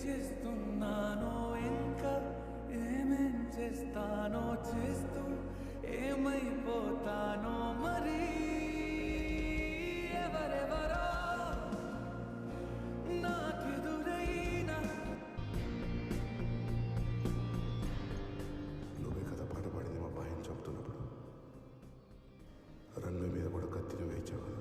చేస్తున్నానో ఇంకా ఏమేం చేస్తానో చేస్తూ ఏమైపోతానో మరి ఎవరెవరో నాకెదురైనా నువ్వే కదా పాట పాడింది మా భయం చెబుతున్నప్పుడు రన్వే మీద కూడా కత్తిని వేయించావు కదా.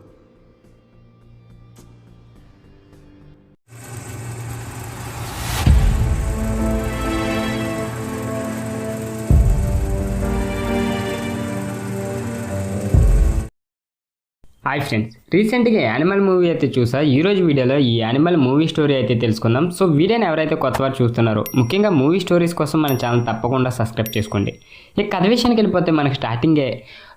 హాయ్ ఫ్రెండ్స్, రీసెంట్గా యానిమల్ మూవీ అయితే చూసా. ఈరోజు వీడియోలో ఈ యానిమల్ మూవీ స్టోరీ అయితే తెలుసుకుందాం. సో వీడియోని ఎవరైతే కొత్తవారు చూస్తున్నారో ముఖ్యంగా మూవీ స్టోరీస్ కోసం మన ఛానల్ తప్పకుండా సబ్స్క్రైబ్ చేసుకోండి. ఈ కథ విషయానికి వెళ్ళిపోతే మనకి స్టార్టింగే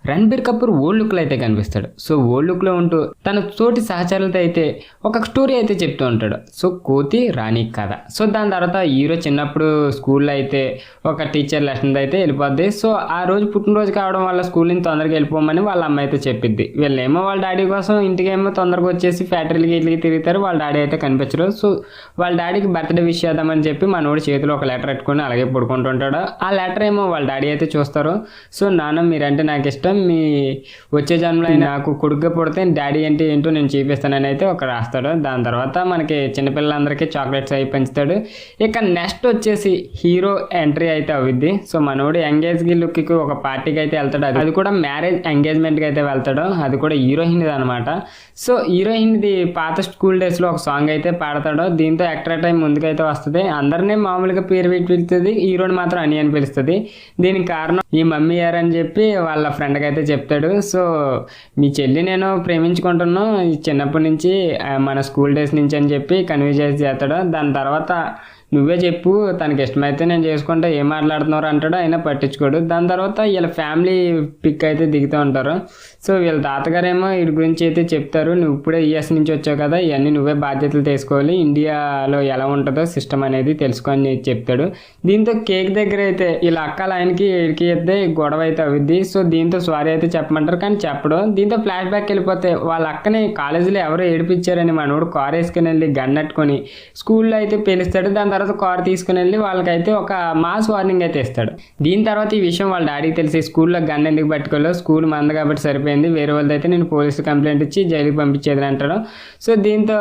రణబీర్ కపూర్ ఓల్డ్ లుక్లో అయితే కనిపిస్తాడు. సో ఓల్డ్ లుక్లో ఉంటూ తన తోటి సహచరులతో అయితే ఒక స్టోరీ అయితే చెప్తూ ఉంటాడు. సో కోతి రాణి కథ. సో దాని తర్వాత హీరో చిన్నప్పుడు స్కూల్లో అయితే ఒక టీచర్ లెసన్ అయితే వెళ్ళిపోద్ది. సో ఆ రోజు పుట్టినరోజు కావడం వల్ల స్కూల్ నుంచి తొందరగా వెళ్ళిపోమని వాళ్ళ అమ్మ అయితే చెప్పిద్ది. వీళ్ళేమో వాళ్ళ డాడీ కోసం ఇంటికేమో తొందరగా వచ్చేసి ఫ్యాక్టరీలకి ఇట్లకి తిరుగుతారు. వాళ్ళ డాడీ అయితే కనిపించరు. సో వాళ్ళ డాడీకి బర్త్డే విష్ చేద్దామని చెప్పి మనోడు చేతిలో ఒక లెటర్ పెట్టుకొని అలాగే పడుకుంటుంటాడు. ఆ లెటర్ ఏమో వాళ్ళ డాడీ అయితే చూస్తారు. సో నాన్న మీరంటే నాకు ఇష్టం, మీ వచ్చే జన్మలో నాకు కొడుకుగా పుడితే డాడీ అంటే ఏంటో నేను చూపిస్తానని అయితే ఒక రాస్తాడు. దాని తర్వాత మనకి చిన్నపిల్లలందరికీ చాక్లెట్స్ అవి పెంచుతాడు. ఇక నెక్స్ట్ వచ్చేసి హీరో ఎంట్రీ అయితే అవుద్ది. సో మనోడు ఎంగేజ్ లుక్కి ఒక పార్టీకి అయితే వెళ్తాడు. అది కూడా మ్యారేజ్ ఎంగేజ్మెంట్కి అయితే వెళ్తాడు. అది కూడా హీరోయిన్ది అనమాట. సో హీరోయిన్ది పాత స్కూల్ డేస్లో ఒక సాంగ్ అయితే పాడతాడు. దీంతో ఎక్స్ట్రా టైం ముందుకైతే వస్తుంది. అందరినీ మామూలుగా పేరు పెట్టి పిలుస్తుంది, హీరోని మాత్రం అని అని పిలుస్తుంది. దీనికి కారణం ఈ మమ్మీ గారు అని చెప్పి వాళ్ళ ఫ్రెండ్కి అయితే చెప్తాడు. సో మీ చెల్లి నేను ప్రేమించుకుంటున్నాను చిన్నప్పటి నుంచి, మన స్కూల్ డేస్ నుంచి అని చెప్పి కన్విన్స్ చేస్తాడు. దాని తర్వాత నువ్వే చెప్పు, తనకి ఇష్టమైతే నేను చేసుకుంటా, ఏం మాట్లాడుతున్నారు అంటాడు. అయినా పట్టించుకోడు. దాని తర్వాత వీళ్ళ ఫ్యామిలీ పిక్ అయితే దిగుతూ ఉంటారు. సో వీళ్ళ తాతగారేమో వీడి గురించి అయితే చెప్తారు. నువ్వు ఇప్పుడే యూఎస్ నుంచి వచ్చావు కదా, ఇవన్నీ నువ్వే బాధ్యతలు తీసుకోవాలి, ఇండియాలో ఎలా ఉంటుందో సిస్టమ్ అనేది తెలుసుకొని చెప్తాడు. దీంతో కేక్ దగ్గర అయితే వీళ్ళ అక్కల ఆయనకి వీడికి అయితే గొడవ అయితే అవుద్ది. సో దీంతో సారీ అయితే చెప్పమంటారు, కానీ చెప్పడు. దీంతో ఫ్లాష్ బ్యాక్ వెళ్ళిపోతే వాళ్ళ అక్కని కాలేజీలో ఎవరో ఏడిపించారని మనోడు కార్ వేసుకుని వెళ్ళి గన్నట్టుకొని స్కూల్లో అయితే పిలుస్తాడు. దాని తర్వాత కార్ తీసుకుని వెళ్ళి వాళ్ళకైతే ఒక మాస్ వార్నింగ్ అయితే ఇస్తాడు. దీని తర్వాత ఈ విషయం వాళ్ళ డాడీకి తెలిసి స్కూల్లో గన్ ఎందుకు పట్టుకోలేదు, స్కూల్ మంద కాబట్టి సరిపోయింది, వేరే వాళ్ళది అయితే నేను పోలీసు కంప్లైంట్ ఇచ్చి జైలుకి పంపించేది అంటాడు. సో దీంతో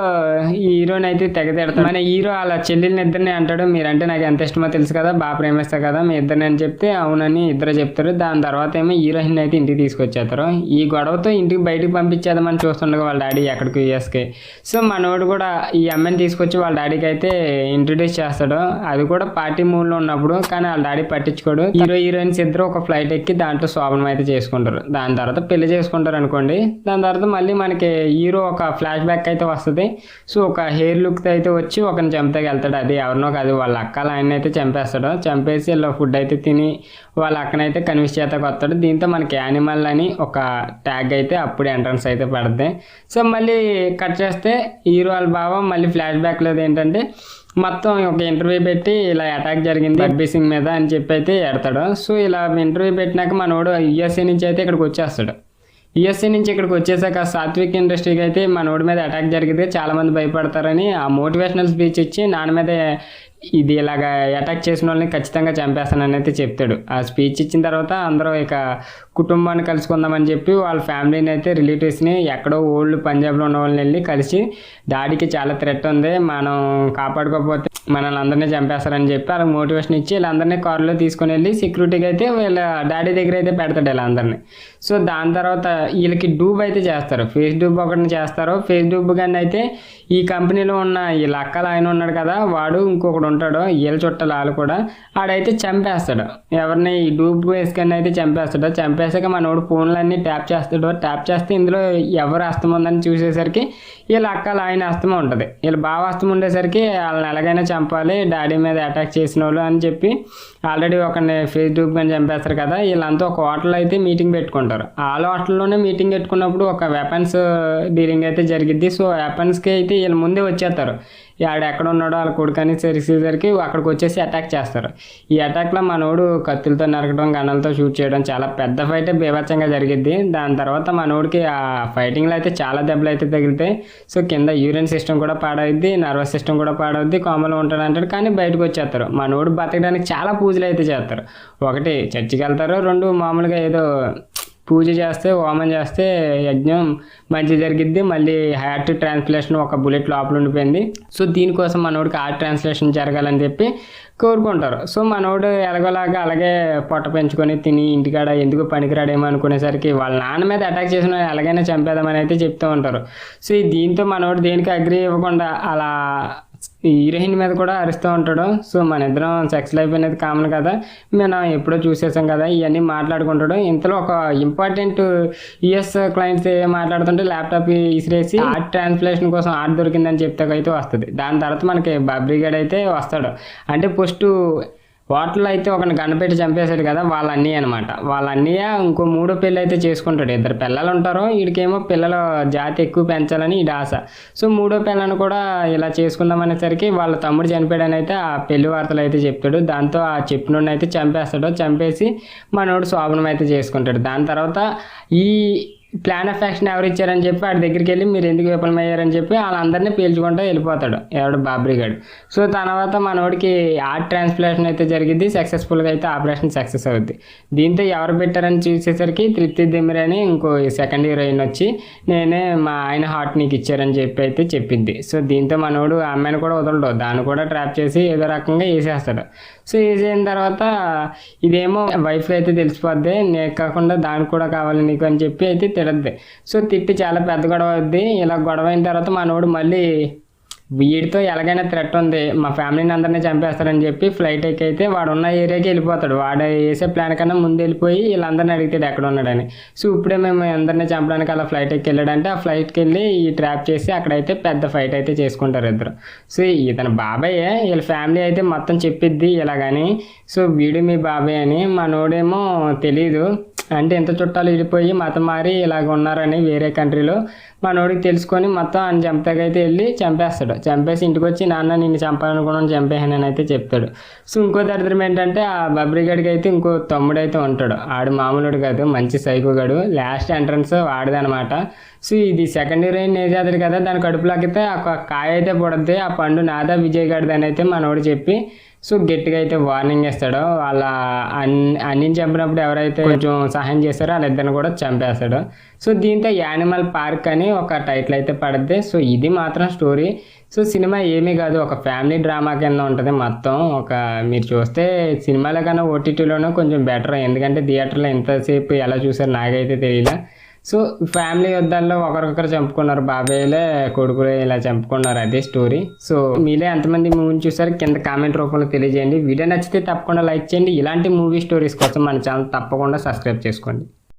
ఈ హీరోని అయితే తెగ తిడతాడు. మన హీరో అలా చెల్లెల్ని ఇద్దరిని అంటాడు, మీరంటే నాకు ఎంత ఇష్టమో తెలుసు కదా, బాగా ప్రేమిస్తా కదా మీ ఇద్దరిని అని చెప్తే అవునని ఇద్దరు చెప్తారు. దాని తర్వాత ఏమో హీరోయిన్ అయితే ఇంటికి తీసుకొచ్చేస్తారు. ఈ గొడవతో ఇంటికి బయటికి పంపించేద్దామని చూస్తుండగా వాళ్ళ డాడీ ఎక్కడికి యూఎస్కి. సో మనోడు కూడా ఈ అమ్మాయిని తీసుకొచ్చి వాళ్ళ డాడీకి అయితే ఇంట్రడ్యూస్ చేస్తాడు. అది కూడా పార్టీ మూడ్లో ఉన్నప్పుడు, కానీ వాళ్ళ డాడీ పట్టించుకోడు. హీరో హీరోయిన్స్ ఇద్దరు ఒక ఫ్లైట్ ఎక్కి దాంట్లో శోభనం అయితే చేసుకుంటారు. దాని తర్వాత పెళ్లి చేసుకుంటారు అనుకోండి. దాని తర్వాత మళ్ళీ మనకి హీరో ఒక ఫ్లాష్ బ్యాక్ అయితే వస్తుంది. సో ఒక హెయిర్ లుక్ అయితే వచ్చి ఒకరిని చంపేకి వెళ్తాడు. అది ఎవరినో కాదు, వాళ్ళ అక్కల ఆయన అయితే చంపేస్తాడు. చంపేసి ఇలా ఫుడ్ అయితే తిని వాళ్ళ అక్కనైతే కన్విన్స్ చేతకు వస్తాడు. దీంతో మనకి యానిమల్ అని ఒక ట్యాగ్ అయితే అప్పుడు ఎంట్రన్స్ అయితే పడుతుంది. సో మళ్ళీ కట్ చేస్తే హీరో వాళ్ళ బావ మళ్ళీ ఫ్లాష్ బ్యాక్లో ఏంటంటే మొత్తం ఒక ఇంటర్వ్యూ పెట్టి ఇలా అటాక్ జరిగింది బర్బీ సింగ్ మీద అని చెప్పి అయితే ఎడతాడు. సో ఇలా ఇంటర్వ్యూ పెట్టినాక మనోడు యూఎస్ఏ నుంచి అయితే ఇక్కడికి వచ్చేస్తాడు. యూఎస్ఏ నుంచి ఇక్కడికి వచ్చేసాక సాత్విక్ ఇండస్ట్రీకి అయితే మనోడి మీద అటాక్ జరిగితే చాలామంది భయపడతారని ఆ మోటివేషనల్ స్పీచ్ ఇచ్చి నాన్న మీద ఇది ఇలాగ అటాక్ చేసిన వాళ్ళని ఖచ్చితంగా చంపేస్తానని అయితే చెప్తాడు. ఆ స్పీచ్ ఇచ్చిన తర్వాత అందరూ ఇక కుటుంబాన్ని కలుసుకుందామని చెప్పి వాళ్ళ ఫ్యామిలీని అయితే రిలేటివ్స్ని ఎక్కడో ఓల్డ్ పంజాబ్లో ఉన్న వాళ్ళని వెళ్ళి కలిసి డాడీకి చాలా థ్రెట్ ఉంది, మనం కాపాడుకోకపోతే మనల్ని అందరినీ చంపేస్తారని చెప్పి వాళ్ళకి మోటివేషన్ ఇచ్చి వీళ్ళందరినీ కారులో తీసుకుని వెళ్ళి సెక్యూరిటీకి అయితే వీళ్ళ డాడీ దగ్గర అయితే పెడతాడు వీళ్ళందరినీ. సో దాని తర్వాత వీళ్ళకి డూబ్ అయితే చేస్తారు, ఫేస్ డూబ్ ఒకటిని చేస్తారు. ఫేస్ డూబ్ కానీ అయితే ఈ కంపెనీలో ఉన్న వీళ్ళ అక్కల ఆయన ఉన్నాడు కదా, వాడు ఇంకొకడు ఉంటాడు, వీళ్ళ చుట్టాలు వాళ్ళు కూడా, ఆడైతే చంపేస్తాడు. ఎవరిని ఈ డూబ్ వేసుకొని అయితే చంపేస్తాడు. చంపేసాక మనోడు ఫోన్లన్నీ ట్యాప్ చేస్తాడు. ట్యాప్ చేస్తే ఇందులో ఎవరు అస్తం ఉందని చూసేసరికి వీళ్ళ అక్కల ఆయన అస్తం ఉంటుంది. వీళ్ళు బాగా అస్తం ఉండేసరికి వాళ్ళని ఎలాగైనా చంపాలి, డాడీ మీద అటాక్ చేసిన వాళ్ళు అని చెప్పి ఆల్రెడీ ఒకరిని ఫేస్ డూబ్ కానీ చంపేస్తారు కదా. వీళ్ళంతా ఒక హోటల్లో అయితే మీటింగ్ పెట్టుకుంటారు. వాళ్ళ హోటల్లోనే మీటింగ్ పెట్టుకున్నప్పుడు ఒక వెపన్స్ డీలింగ్ అయితే జరిగిద్ది. సో వెపన్స్కి అయితే వీళ్ళు ముందే వచ్చేస్తారు. ఆడు ఎక్కడ ఉన్నాడో వాళ్ళ కొడుకని తెలిసేసరికి అక్కడికి వచ్చేసి అటాక్ చేస్తారు. ఈ అటాక్లో మనోడు కత్తులతో నరకడం, గన్నలతో షూట్ చేయడం, చాలా పెద్ద ఫైటే బీభత్సంగా జరిగిద్ది. దాని తర్వాత మనోడికి ఆ ఫైటింగ్లో అయితే చాలా దెబ్బలు అయితే తగిలితాయి. సో కింద యూరిన్ సిస్టమ్ కూడా పాడవుద్ది, నర్వస్ సిస్టమ్ కూడా పాడవుద్ది, కామలో ఉంటాడు అంటాడు. కానీ బయటకు వచ్చేస్తారు. మనోడు బతకడానికి చాలా పూజలు అయితే చేస్తారు. ఒకటి చర్చికి వెళ్తారు, రెండు మామూలుగా ఏదో పూజ చేస్తే, హోమం చేస్తే యజ్ఞం మంచి జరిగిద్ది. మళ్ళీ హార్ట్ ట్రాన్స్లేషన్ ఒక బుల్లెట్ లోపల ఉండిపోయింది. సో దీనికోసం మనోడికి హార్ట్ ట్రాన్స్లేషన్ జరగాలని చెప్పి కోరుకుంటారు. సో మనోడు ఎలాగోలాగా అలాగే పొట్ట పెంచుకొని తిని ఇంటికాడ ఎందుకు పనికిరాడేమో అనుకునేసరికి వాళ్ళ నాన్న మీద అటాక్ చేసిన ఎలాగైనా చంపేద్దామని అయితే చెప్తూ ఉంటారు. సో దీంతో మనోడు దేనికి అగ్రి ఇవ్వకుండా అలా హీరోయిన్ మీద కూడా అరుస్తూ ఉంటాడు. సో మన ఇద్దరం సెక్స్ లైఫ్ అనేది కామన్ కదా, మనం ఎప్పుడో చూసేసాం కదా, ఇవన్నీ మాట్లాడుకుంటాడు. ఇంతలో ఒక ఇంపార్టెంట్ యుఎస్ క్లయింట్స్ మాట్లాడుతుంటే ల్యాప్టాప్ ఇసిరేసి ఆర్ట్ ట్రాన్స్లేషన్ కోసం ఆర్ట్ దొరికిందని చెప్తాకైతే వస్తుంది. దాని తర్వాత మనకి బాబ్రీగాడ్ అయితే వస్తాడు. అంటే ఫస్ట్ వాటర్లో అయితే ఒకరిని గన్నపెట్టి చంపేశాడు కదా, వాళ్ళ అన్నయ్య అనమాట. వాళ్ళ అన్నయ్య ఇంకో మూడో పెళ్ళి అయితే చేసుకుంటాడు. 2 పిల్లలు ఉంటారు. వీడికేమో పిల్లల జాతి ఎక్కువ పెంచాలని ఈడ ఆశ. సో మూడో పిల్లని కూడా ఇలా చేసుకుందాం అనేసరికి వాళ్ళ తమ్ముడు చనిపోయాడని అయితే ఆ పెళ్లి వార్తలు అయితే చెప్తాడు. దాంతో ఆ చెప్పినోడిని అయితే చంపేస్తాడు. చంపేసి మనోడు శోభనం అయితే చేసుకుంటాడు. దాని తర్వాత ఈ ప్లాన్ ఆఫ్ యాక్షన్ ఎవరు ఇచ్చారని చెప్పి వాడి దగ్గరికి వెళ్ళి మీరు ఎందుకు విఫలమయ్యారని చెప్పి వాళ్ళందరినీ పీల్చుకుంటూ వెళ్ళిపోతాడు ఎవడు బాబ్రీగాడు. సో తర్వాత మనోడికి ఆర్ట్ ట్రాన్స్ప్లాంటేషన్ అయితే జరిగింది. సక్సెస్ఫుల్గా అయితే ఆపరేషన్ సక్సెస్ అవుద్ది. దీంతో ఎవరు పెట్టారని చూసేసరికి తృప్తి దిమ్మిరి అని ఇంకో సెకండ్ హీరోయిన్ వచ్చి నేనే మా ఆయన హార్ట్ నీకు ఇచ్చారని చెప్పి అయితే చెప్పింది. సో దీంతో మనోడు ఆ అమ్మాయిని కూడా వదలడు, దాన్ని కూడా ట్రాప్ చేసి ఏదో రకంగా వేసేస్తాడు. సో వేసేసిన తర్వాత ఇదేమో వైఫ్కి అయితే తెలిసిపోద్ది, నేను కాకుండా దానికి కూడా కావాలి నీకు అని చెప్పి అయితే తిడద్ది. సో తిట్టి చాలా పెద్ద గొడవ అవుద్ది. ఇలా గొడవ అయిన తర్వాత మనోడు మళ్ళీ వీడితో ఎలాగైనా థ్రెట్ ఉంది, మా ఫ్యామిలీని అందరినీ చంపేస్తారని చెప్పి ఫ్లైట్ ఎక్కి అయితే వాడు ఉన్న ఏరియాకి వెళ్ళిపోతాడు. వాడు వేసే ప్లాన్ కన్నా ముందు వెళ్ళిపోయి వీళ్ళందరినీ అడిగితాడు ఎక్కడ ఉన్నాడని. సో ఇప్పుడే మేము అందరినీ చంపడానికి అలా ఫ్లైట్ ఎక్కి వెళ్ళాడంటే ఆ ఫ్లైట్కి వెళ్ళి ఈ ట్రాప్ చేసి అక్కడైతే పెద్ద ఫైట్ అయితే చేసుకుంటారు ఇద్దరు. సో ఇతను బాబాయ్, వీళ్ళ ఫ్యామిలీ అయితే మొత్తం చెప్పిద్ది ఇలాగని. సో వీడు మీ బాబాయ్ అని. మనోడేమో తెలీదు, అంటే ఎంత చుట్టాలు వెళ్ళిపోయి మతం మారి ఇలాగ ఉన్నారని వేరే కంట్రీలో మనోడికి తెలుసుకొని మొత్తం ఆయన చంపకైతే వెళ్ళి చంపేస్తాడు. చంపేసి ఇంటికి వచ్చి నాన్న నిన్ను చంపాలనుకున్నాను చంపేహానని అయితే చెప్తాడు. సో ఇంకో దరిద్రం ఏంటంటే ఆ బాబ్రీగాడికి అయితే ఇంకో తమ్ముడు అయితే ఉంటాడు. ఆడు మామూలుడు కాదు, మంచి సైకోగాడు. లాస్ట్ ఎంట్రన్స్ వాడిదనమాట. సో ఇది సెకండ్ హీరోయిన్ నేజాదుడు కదా, దాని కడుపులోకితే ఒక కాయ అయితే పడుద్ది. ఆ పండు నాదా విజయ్ గాడిది అని అయితే మనోడు చెప్పి సో గట్టిగా అయితే వార్నింగ్ ఇస్తాడు. వాళ్ళ అన్నిని చంపినప్పుడు ఎవరైతే కొంచెం సహాయం చేస్తారో వాళ్ళిద్దరిని కూడా చంపేస్తాడు. సో దీంతో యానిమల్ పార్క్ అని ఒక టైటిల్ అయితే పడుద్ది. సో ఇది మాత్రం స్టోరీ. సో సినిమా ఏమీ కాదు, ఒక ఫ్యామిలీ డ్రామా కింద ఉంటుంది మొత్తం. మీరు చూస్తే సినిమాలో కన్నా ఓటీటీలోనే కొంచెం బెటర్, ఎందుకంటే థియేటర్లో ఎంతసేపు ఎలా చూసారు నాకైతే తెలియదు. సో ఫ్యామిలీ యుద్ధాల్లో ఒకరికొకరు చంపుకున్నారు, బాబాయ్లే కొడుకులే ఇలా చంపుకున్నారు, అదే స్టోరీ. సో మీరే ఎంతమంది మూవీని చూసారు కింద కామెంట్ రూపంలో తెలియజేయండి. వీడియో నచ్చితే తప్పకుండా లైక్ చేయండి. ఇలాంటి మూవీ స్టోరీస్ కోసం మన ఛానల్ తప్పకుండా సబ్స్క్రైబ్ చేసుకోండి.